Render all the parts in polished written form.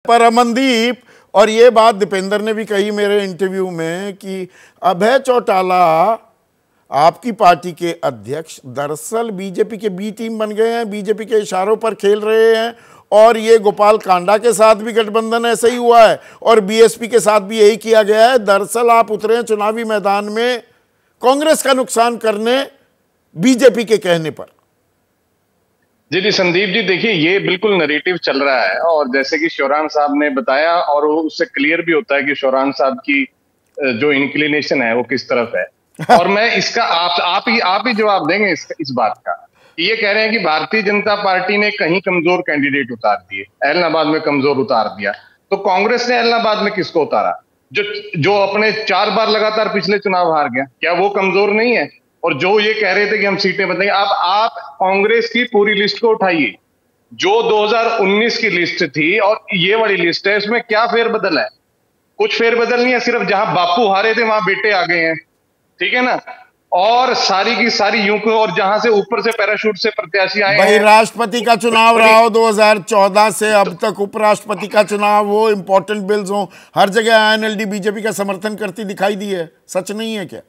पर अमनदीप, और ये बात दीपेंद्र ने भी कही मेरे इंटरव्यू में कि अभय चौटाला आपकी पार्टी के अध्यक्ष दरअसल बीजेपी के बी टीम बन गए हैं, बीजेपी के इशारों पर खेल रहे हैं। और ये गोपाल कांडा के साथ भी गठबंधन ऐसे ही हुआ है और बीएसपी के साथ भी यही किया गया है। दरअसल आप उतरे हैं चुनावी मैदान में कांग्रेस का नुकसान करने बीजेपी के कहने पर। जी संदीप जी, देखिए ये बिल्कुल नैरेटिव चल रहा है और जैसे कि शौरान साहब ने बताया और उससे क्लियर भी होता है कि शौरान साहब की जो इंक्लिनेशन है वो किस तरफ है। और मैं इसका आप ही जवाब देंगे इस बात का। ये कह रहे हैं कि भारतीय जनता पार्टी ने कहीं कमजोर कैंडिडेट उतार दिए, एलनाबाद में कमजोर उतार दिया, तो कांग्रेस ने एलनाबाद में किसको उतारा? जो अपने 4 बार लगातार पिछले चुनाव हार गया, क्या वो कमजोर नहीं है? और जो ये कह रहे थे कि हम सीटें बदलेंगे, अब आप कांग्रेस की पूरी लिस्ट को उठाइए, जो 2019 की लिस्ट थी और ये वाली लिस्ट है, इसमें क्या फेरबदल है? कुछ फेरबदल नहीं है, सिर्फ जहां बापू हारे थे वहां बेटे आ गए हैं, ठीक है ना। और सारी की सारी यूं को, और जहां से ऊपर से पैराशूट से प्रत्याशी आए भाई, राष्ट्रपति का चुनाव रहा हो 2014 से अब तक, उपराष्ट्रपति का चुनाव हो, इंपॉर्टेंट बिल्स हो, हर जगह आईएनएलडी बीजेपी का समर्थन करती दिखाई दी है। सच नहीं है क्या?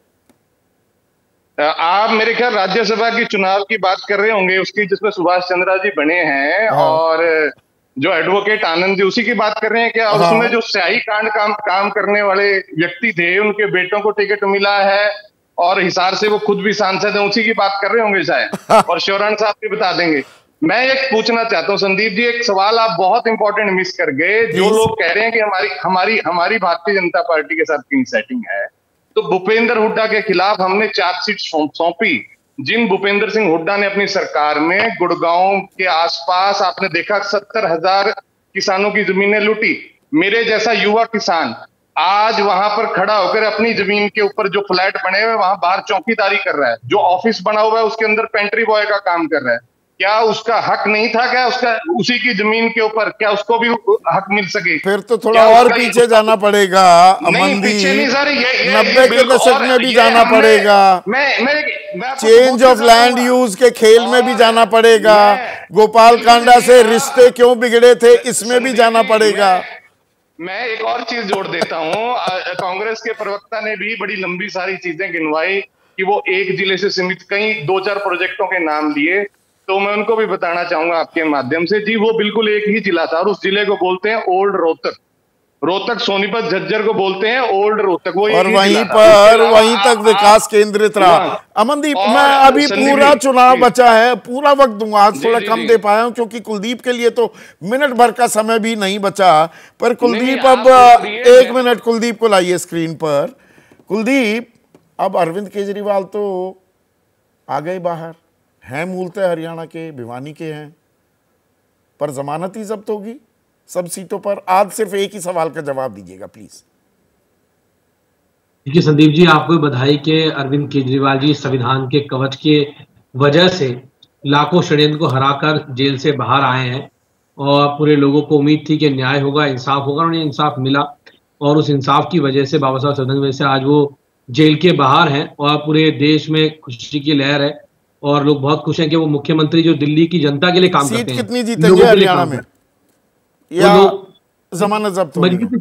आप मेरे ख्याल राज्यसभा की चुनाव की बात कर रहे होंगे, उसकी जिसमें सुभाष चंद्रा जी बने हैं और जो एडवोकेट आनंद जी, उसी की बात कर रहे हैं क्या? उसमें जो स्याही कांड काम करने वाले व्यक्ति थे, उनके बेटों को टिकट मिला है और हिसार से वो खुद भी सांसद है, उसी की बात कर रहे होंगे शायद। और शौरान साहब भी बता देंगे। मैं एक पूछना चाहता हूँ संदीप जी, एक सवाल आप बहुत इंपॉर्टेंट मिस कर गए। जो लोग कह रहे हैं कि हमारी भारतीय जनता पार्टी के साथ कहीं सेटिंग है, तो भूपेंद्र हुड्डा के खिलाफ हमने चार्जशीट सौंपी। जिन भूपेंद्र सिंह हुड्डा ने अपनी सरकार में गुड़गांव के आसपास आपने देखा 70,000 किसानों की जमीनें लूटी। मेरे जैसा युवा किसान आज वहां पर खड़ा होकर अपनी जमीन के ऊपर जो फ्लैट बने हुए वहां बाहर चौकीदारी कर रहा है, जो ऑफिस बना हुआ है उसके अंदर पेंट्री बॉय का काम कर रहा है। क्या उसका हक नहीं था? क्या उसका उसी की जमीन के ऊपर क्या उसको भी हक मिल सके? फिर तो थोड़ा और पीछे जाना पड़ेगा। नहीं, पीछे नहीं सर, 90 के दशक में भी जाना पड़ेगा। चेंज ऑफ लैंड यूज के खेल में भी जाना पड़ेगा। गोपाल कांडा से रिश्ते क्यों बिगड़े थे, इसमें भी जाना पड़ेगा। मैं एक और चीज जोड़ देता हूँ। कांग्रेस के प्रवक्ता ने भी बड़ी लंबी सारी चीजें गिनवाई कि वो एक जिले से सीमित कई 2-4 प्रोजेक्टों के नाम लिए, तो मैं उनको भी बताना चाहूंगा आपके माध्यम से। जी वो बिल्कुल एक ही जिला था और उस जिले को बोलते हैं ओल्ड रोहतक। रोहतक सोनीपत झज्जर को बोलते हैं ओल्ड रोहतक। वो और वहीं तक विकास केंद्रित रहा। अमनदीप, मैं अभी पूरा चुनाव बचा है, पूरा वक्त दूंगा, आज थोड़ा कम दे पाया हूं क्योंकि कुलदीप के लिए तो मिनट भर का समय भी नहीं बचा। पर कुलदीप, अब 1 मिनट कुलदीप को लाइए स्क्रीन पर। कुलदीप, अब अरविंद केजरीवाल तो आ गए बाहर, हैं मूलतः हरियाणा के, भिवानी के हैं, पर जमानत ही जब्त होगी सब सीटों पर। आज सिर्फ एक ही सवाल का जवाब दीजिएगा प्लीज। देखिए संदीप जी, आपको बधाई के अरविंद केजरीवाल जी संविधान के कवच के वजह से लाखों षड्यंत्र को हराकर जेल से बाहर आए हैं और पूरे लोगों को उम्मीद थी कि न्याय होगा, इंसाफ होगा, उन्हें इंसाफ मिला और उस इंसाफ की वजह से, बाबा साहब संविधान की वजह से आज वो जेल के बाहर हैं और पूरे देश में खुशी की लहर है और लोग बहुत खुश हैं कि वो मुख्यमंत्री जो दिल्ली की जनता के लिए काम करते हैं। सीट कितनी जीतेंगे हरियाणा में? या जमानत जब्त होगी?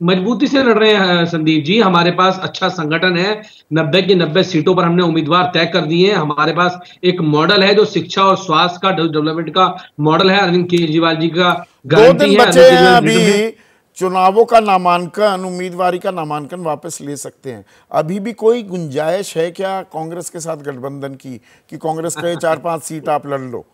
मजबूती से लड़ रहे हैं संदीप जी। हमारे पास अच्छा संगठन है, 90 की 90 सीटों पर हमने उम्मीदवार तय कर दिए हैं। हमारे पास एक मॉडल है जो शिक्षा और स्वास्थ्य का डेवलपमेंट का मॉडल है। अरविंद केजरीवाल जी का 2 दिन बचे हैं अभी चुनावों का नामांकन, उम्मीदवारी का नामांकन वापस ले सकते हैं। अभी भी कोई गुंजाइश है क्या कांग्रेस के साथ गठबंधन की, कि कांग्रेस कहे 4-5 सीट आप लड़ लो?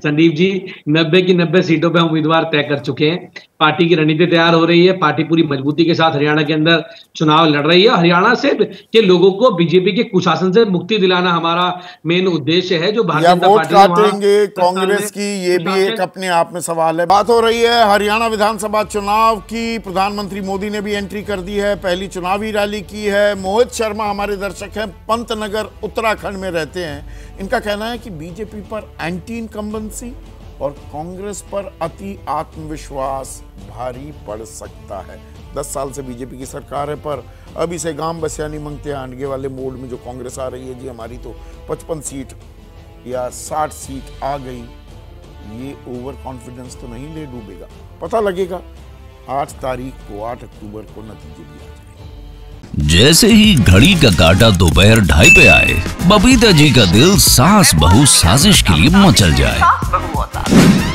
संदीप जी, 90 की 90 सीटों पे उम्मीदवार तय कर चुके हैं। पार्टी की रणनीति तैयार हो रही है। पार्टी पूरी मजबूती के साथ हरियाणा के अंदर चुनाव लड़ रही है। हरियाणा से के लोगों को बीजेपी के कुशासन से मुक्ति दिलाना हमारा मेन उद्देश्य है। जो भारतीय जनता पार्टी काटेंगे कांग्रेस की, ये भी एक अपने आप में सवाल है। बात हो रही है हरियाणा विधानसभा चुनाव की। प्रधानमंत्री मोदी ने भी एंट्री कर दी है, पहली चुनावी रैली की है। मोहित शर्मा हमारे दर्शक हैं, पंतनगर उत्तराखंड में रहते हैं। इनका कहना है कि बीजेपी पर एंटी इनकम्बेंसी और कांग्रेस पर अति आत्मविश्वास भारी पड़ सकता है। 10 साल से बीजेपी की सरकार है, पर अब इसे गांव बसिया नहीं मांगते आंडगे वाले मोड में जो कांग्रेस आ रही है। जी हमारी तो 55 सीट या 60 सीट आ गई, ये ओवर कॉन्फिडेंस तो नहीं ले डूबेगा? पता लगेगा 8 तारीख को, 8 अक्टूबर को नतीजे भी आ जाएंगे। जैसे ही घड़ी का काटा दोपहर 2:30 पे आए, बबीता जी का दिल सास बहू साजिश के लिए मचल जाए।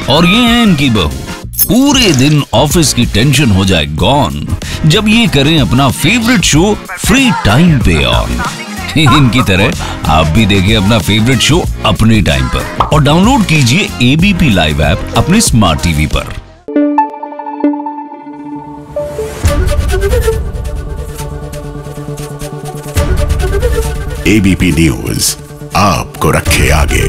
और ये है इनकी बहू, पूरे दिन ऑफिस की टेंशन हो जाए गॉन जब ये करें अपना फेवरेट शो फ्री टाइम पे ऑन। इनकी तरह आप भी देखिए अपना फेवरेट शो अपने टाइम पर और डाउनलोड कीजिए एबीपी लाइव ऐप अपने स्मार्ट टीवी पर। एबीपी न्यूज आपको रखे आगे।